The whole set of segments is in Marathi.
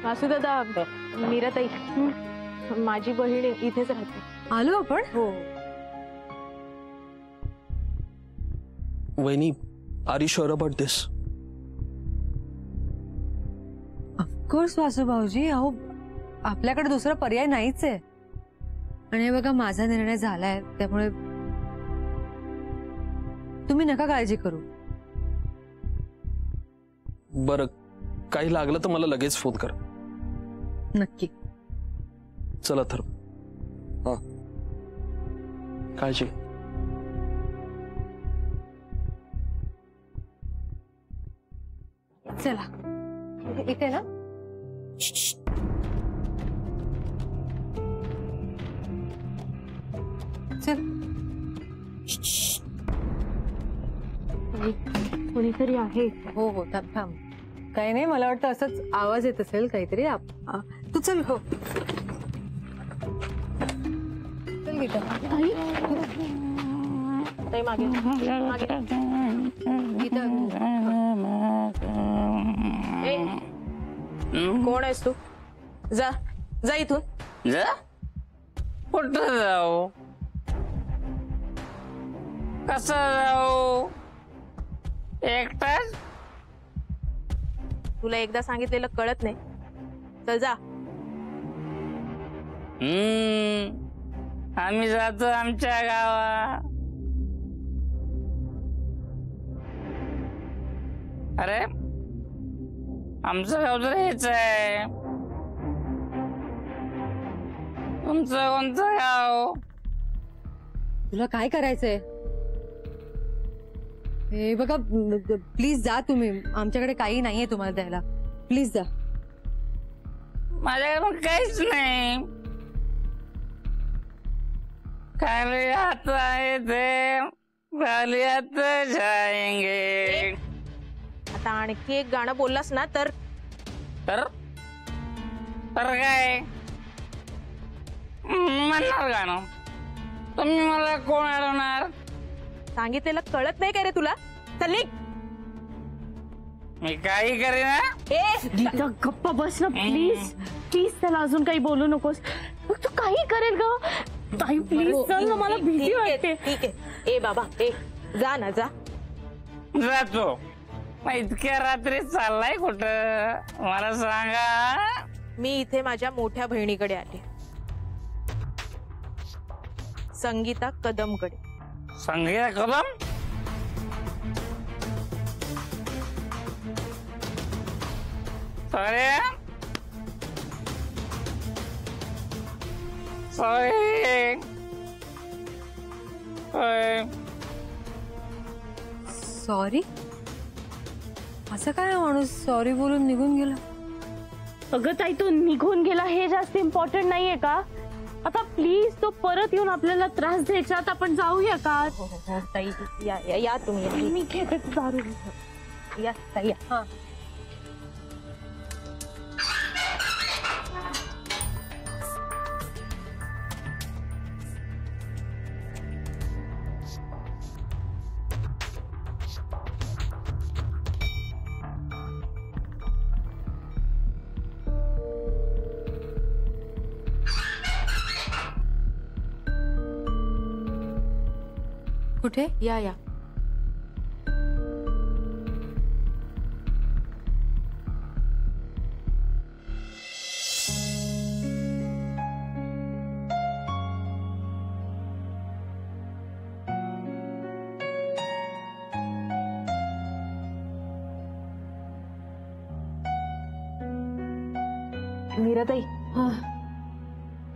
वासुदादा, मीराताई, माझी बहीण इथेच राहते. आलो आपण. हो. वहिनी, are you sure about this? Of course Vasu भाऊजी, अहो आपल्याकडे दुसरा पर्याय नाहीच आहे. आणि हे बघा, माझा निर्णय झालाय, त्यामुळे तुम्ही नका काळजी करू. बरं, काही लागलं तर मला लगेच फोन कर. नक्की. चला तर. हा, काळजी. चला, इथे ना. चल. कोणीतरी आहे. हो हो, थांब थांब. काही नाही, मला वाटतं असंच आवाज येत असेल काहीतरी. तू चल. हो चल गीता. ताई मागे मागे. गीता, कोण आहेस तू? जा जा इथून. जा? कुठं जाऊ? कसं जाऊ? एकटाच? तुला एकदा सांगितलेलं कळत नाही. चल जा. आम्ही जातो आमच्या गावा. अरे, आमचं गाव तर हेच आहे. तुमचं कोणतं गाव? तुला काय करायचंय? हे बघा, प्लीज जा तुम्ही. आमच्याकडे काही नाहीये तुम्हाला द्यायला. प्लीज जा. माझ्याकडे मग काहीच नाही. खाली हात आहे ते खाली हात जाएंगे. आता आणखी एक गाणं बोललास ना तर तर काय म्हणणार गाणं? तुम्ही मला कोण अडवणार? सांगितलेलं कळत नाही का रे तुला? चल निघ. मी काही करीना. गीता गप्पा बस ना प्लीज. प्लीज त्याला अजून काही बोलू नकोस. मग तू काही करेल ग. ताई प्लीज चल ना, मला भीती वाटते. ठीक आहे. ए बाबा, ए जा ना, जा. जातो. मग इतक्या रात्री चाललाय कुठं मला सांगा. मी इथे माझ्या मोठ्या बहिणीकडे आले, संगीता कदमकडे. संगीता कदम? सॉरी? असं काय माणूस सॉरी बोलून निघून गेला? अगं ताई, तो निघून गेला हे जास्त इम्पॉर्टंट नाहीये का? आता प्लीज तो परत येऊन आपल्याला त्रास द्यायचा, आता आपण जाऊया का? हो ताई, या या या तुम्ही. मी घेते दारू. या ताई या. हा. कुठे? या या. मीराताई,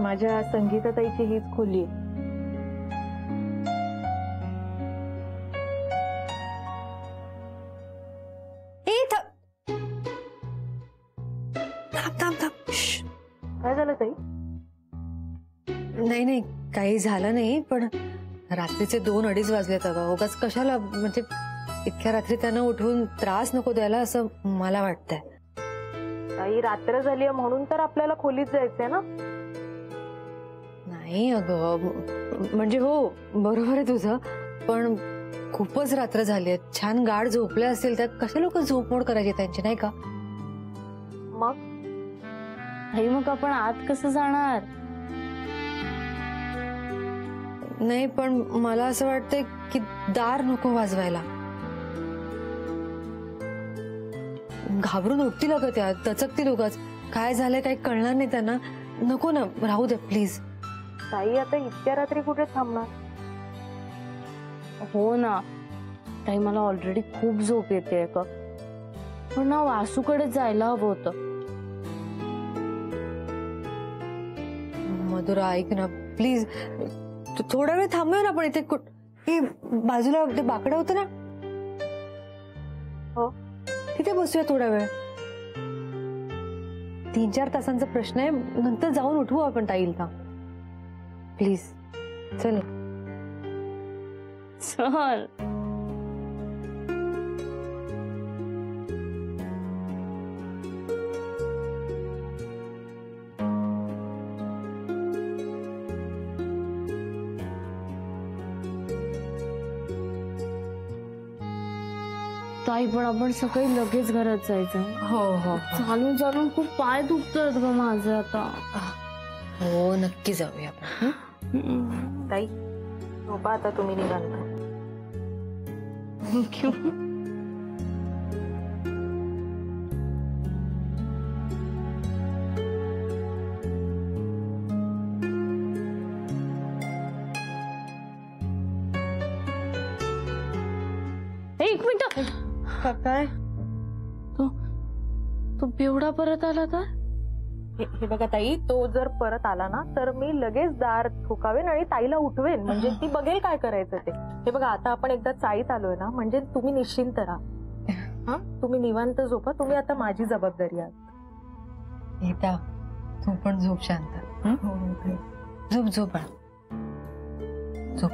माझ्या संगीताताईची हीच खोली आहे. काय झालं ताई? नाही नाही, काही झालं नाही, पण रात्रीचे 2-2:30 वाजलेत. अगं उगाच कशाला, म्हणजे इतक्या रात्री त्यांना उठवून त्रास नको द्यायला असं मला वाटतंय. ताई, रात्र झाली म्हणून तर आपल्याला खोलीत जायचंय ना? नाही अगं, म्हणजे हो बरोबर आहे तुझं, पण खूपच रात्र झाली. छान गाढ झोपले असतील, त्यात कशा लोक झोपमोड करायची त्यांची, नाही का? मग ताई मग आपण आत कसं जाणार? नाही पण मला असं वाटतंय की दार नको वाजवायला. घाबरून उठतील अगं त्या, दचकतील उगाच. काय झालंय काही कळणार नाही त्यांना. नको ना, राहू दे प्लीज. ताई आता इतक्या रात्री कुठे थांबणार? हो ना ताई, मला ऑलरेडी खूप झोप येते का. पण ना वासूकडे जायला हवं होतं. मधुरा ऐक ना प्लीज, थोडा वेळ थांबूया ना आपण इथे. हे बाजूला ते बाकडं होतं ना, हो तिथे बसूया थोडा वेळ. 3-4 तासांचा प्रश्न आहे, नंतर जाऊन उठवू आपण ताईला. प्लीज चल. चल. ताई पण आपण सकाळी लगेच घरात जायचं. हो हो चालून चालून खूप पाय दुखतात ग माझे आता. हो नक्की जाऊया आपण. ताई झोपा आता तुम्ही निघाल. थँक्यू. एक मिनिट. काय तू बेवडा परत आला का? हे बघा ताई, तो जर परत आला ना तर मी लगेच दार ठोकावेन आणि ताईला उठवेन. म्हणजे ती बघेल काय करायचं ते. हे बघा आता आपण एकदा चाळीत आलोय ना, म्हणजे तुम्ही निश्चिंत राहा. हा तुम्ही निवांत झोपा. तुम्ही आता माझी जबाबदारी आहात. गीता तू पण झोप शांत. झोप झोप झोप.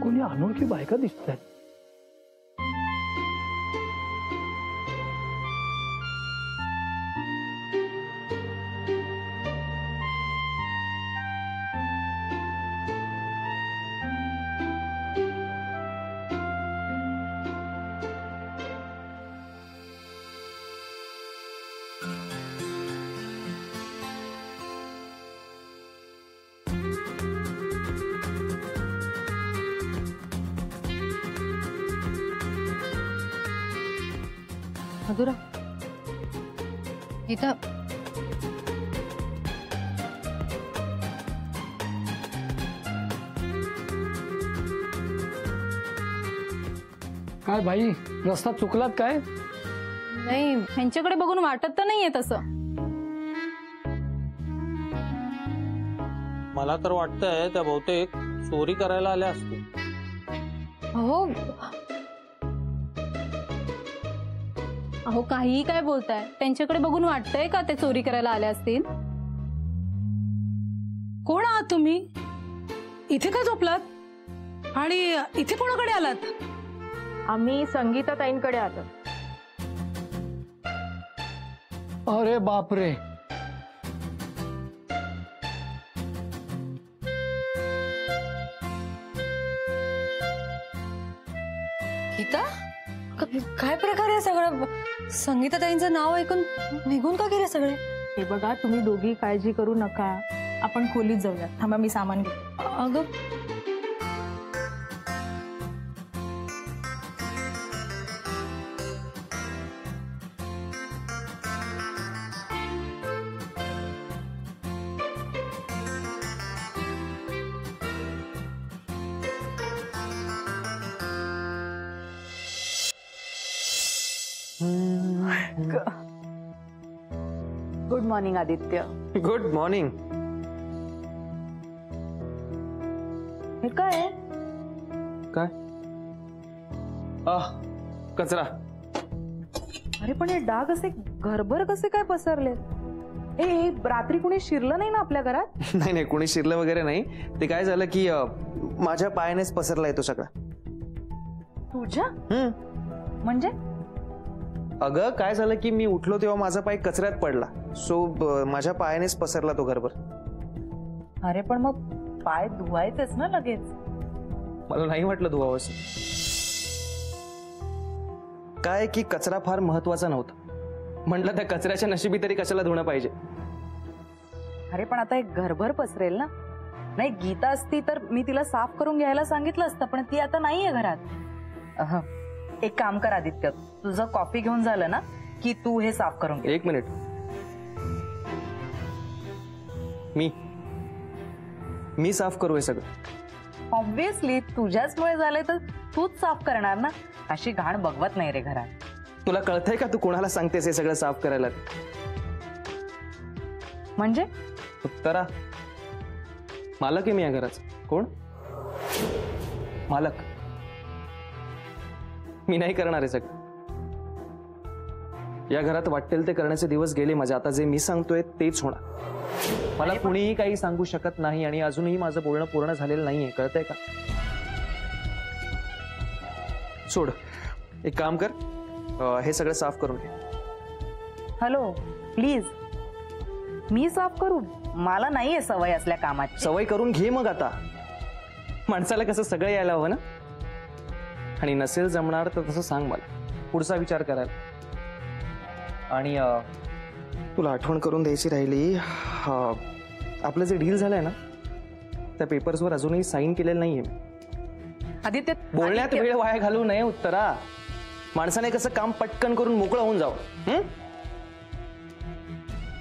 कोणी अनोळखी बायका दिसतात. मधुरा गीता काय भाई, रस्ता चुकलात काय? नाही ह्यांच्याकडे बघून वाटत तर नाहीये तसं. मला तर वाटतंय त्या बहुतेक चोरी करायला आल्या असतील. अहो अहो काहीही काय बोलताय, त्यांच्याकडे बघून वाटतंय का ते चोरी करायला आले असतील? कोण आहात तुम्ही? इथे का झोपलात? आणि इथे कोणाकडे आलात? आम्ही संगीता ताईंकडे आलो. अरे बापरे, गीता काय प्रकार आहे सगळं? संगीताताईंचं नाव ऐकून निघून का गेले सगळे? हे बघा, तुम्ही दोघी काळजी करू नका. आपण खोलीत जाऊया. थांबा, मी सामान घेते. अगं good morning Aditya. Good morning. हे काय? काय? कचरा. अरे पण हे डाग असे घरभर कसे काय पसरले? ए रात्री कुणी शिरलं नाही ना आपल्या घरात? नाही नाही, कोणी शिरलं वगैरे नाही. ते काय झालं की माझ्या पायानेच पसरला येतो सगळा. तुझ्या? म्हणजे? अगं काय झालं की मी उठलो तेव्हा माझा पाय कचऱ्यात पडला. सो माझ्या पायानेच पसरला तो घरभर. अरे पण मग पाय धुवायचेच ना लगेच. मला नाही वाटलं धुवावंसं. काय की कचरा फार महत्वाचा नव्हता. म्हटलं त्या कचऱ्याच्या नशिबी तरी कशाला धुणं पाहिजे. अरे पण आता एक घरभर पसरेल ना. नाही, गीता असती तर मी तिला साफ करून घ्यायला सांगितलं असतं, पण ती आता नाहीये घरात. एक काम कर आदित्य, तुझं कॉफी घेऊन झालं ना की तू हे साफ करून घे. एक मिनिट. मी साफ करू हे सगळं? ऑब्विसली तुझ्याचमुळे झालंय तर तूच साफ करणार ना. अशी घाण बघवत नाही रे घरात. तुला कळतंय का तू कोणाला सांगतेस हे सगळं साफ करायला? म्हणजे उत्तरा, मालक आहे मी या घराचा. कोण? मालक. मी नाही करणार आहे सगळं. या घरात वाटेल ते करण्याचे दिवस गेले माझे. आता जे मी सांगतोय तेच होणार. मला कुणीही काही सांगू शकत नाही आणि अजूनही माझं बोलणं पूर्ण झालेलं नाहीये. कळतंय का? सोड, एक काम कर, हे सगळं साफ करून घे. Hello, please. मी साफ करू? मला नाहीये सवय असल्या कामाची. सवय करून घे मग. आता माणसाला कसं सगळं यायला हवं ना. आणि नसेल जमणार तर तसं सांग मला, पुढचा विचार करायला. आणि तुला आठवण करून द्यायची राहिली, आपलं जे डील झालंय ना त्या पेपर्सवर अजूनही साईन केलेलं नाहीये. आदित्य, बोलण्यात वेळ वाया घालू नये उत्तरा. माणसाने कसं काम पटकन करून मोकळं होऊन जावं.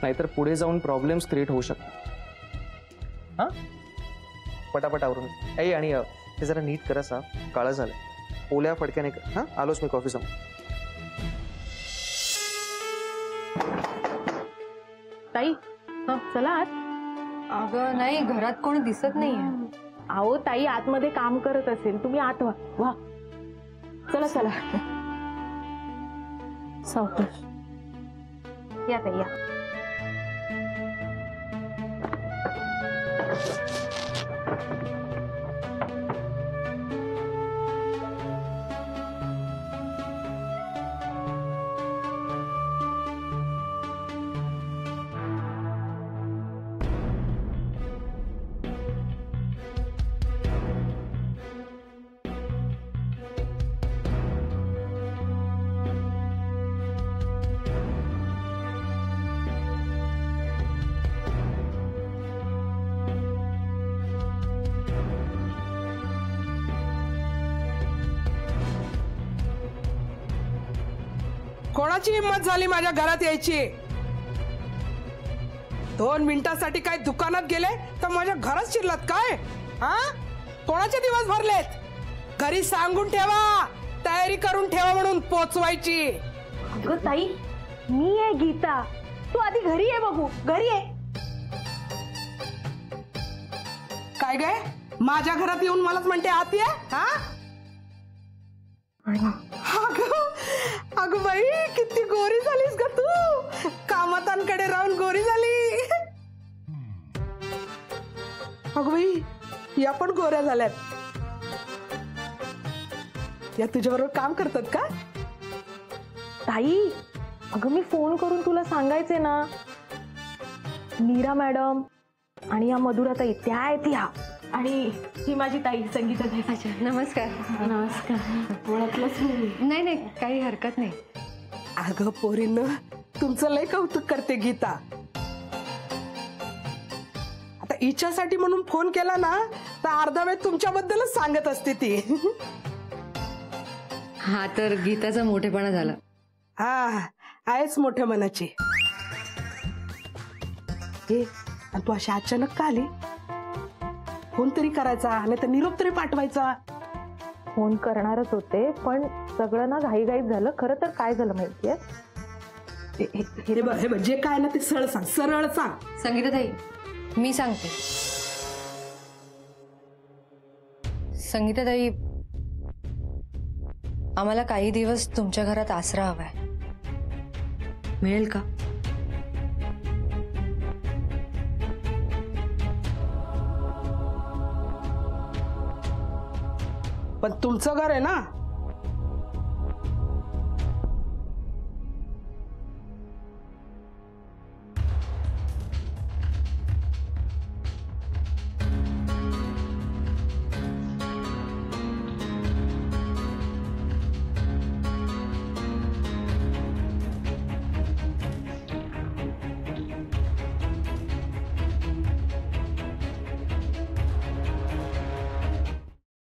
नाहीतर पुढे जाऊन प्रॉब्लेम्स क्रिएट होऊ शकतात. हा, पटापट आवरून. ऐ, आणि ते जरा नीट करा साफ. काळं झालंय. ओल्या फडक्याने कर. हा, आलोच मी कॉफी सांग. ताई, चला आत. अगं नाही, घरात कोणी दिसत नाहीये. अहो ताई आतमध्ये काम करत असेल, तुम्ही आत व्हा. वा, चला चला. सावकाश या ताई, या. कोणाची हिंमत झाली माझ्या घरात यायची? 2 मिनिटासाठी काय दुकानात गेले तर माझ्या घरात शिरलात काय? हा, कोणाचे दिवस भरलेत? घरी सांगून ठेवा, तयारी करून ठेवा म्हणून पोचवायची. अगं ताई, मी आहे गीता. तू आधी घरी ये बघू, घरी ये. काय गे, माझ्या घरात येऊन मलाच म्हणते आती आहे. हा अगं बाई, किती गोरी झालीस ग तू. कामतांकडे राहून गोरी झाली. अगं बाई, या पण गोऱ्या झाल्यात. या तुझ्याबरोबर काम करतात का? ताई, अगं मी फोन करून तुला सांगायचे ना. मीरा मॅडम आणि या मधुरा ताई त्या आहेत ह्या. आणि ही माझी ताई संगीता ताई. अच्छा, नमस्कार. नमस्कार. ओळखलंच मी. नाही नाही, काही हरकत नाही. अगं पोरीनं तुमचं लय कौतुक करते गीता. आता हिच्यासाठी म्हणून फोन केला ना, तर अर्धा वेळ तुमच्याबद्दलच सांगत असते ती. हा तर गीताचा मोठेपणा झाला. हा, आहेच मोठ्या मनाची. हे, आणि तू अशी अचानक का आली? फोन तरी करायचा, नाही तर निरोप तरी पाठवायचा. फोन करणारच होते, पण सगळं ना घाईघाईत झालं. खरं तर काय झालं माहितीये? हे बघ, जे काय ना ते सरळ सांग, सरळ सांग. संगीताताई, मी सांगते. संगीताताई, आम्हाला काही दिवस तुमच्या घरात आसरा हवाय, मिळेल का? पण तुमचं घर आहे ना,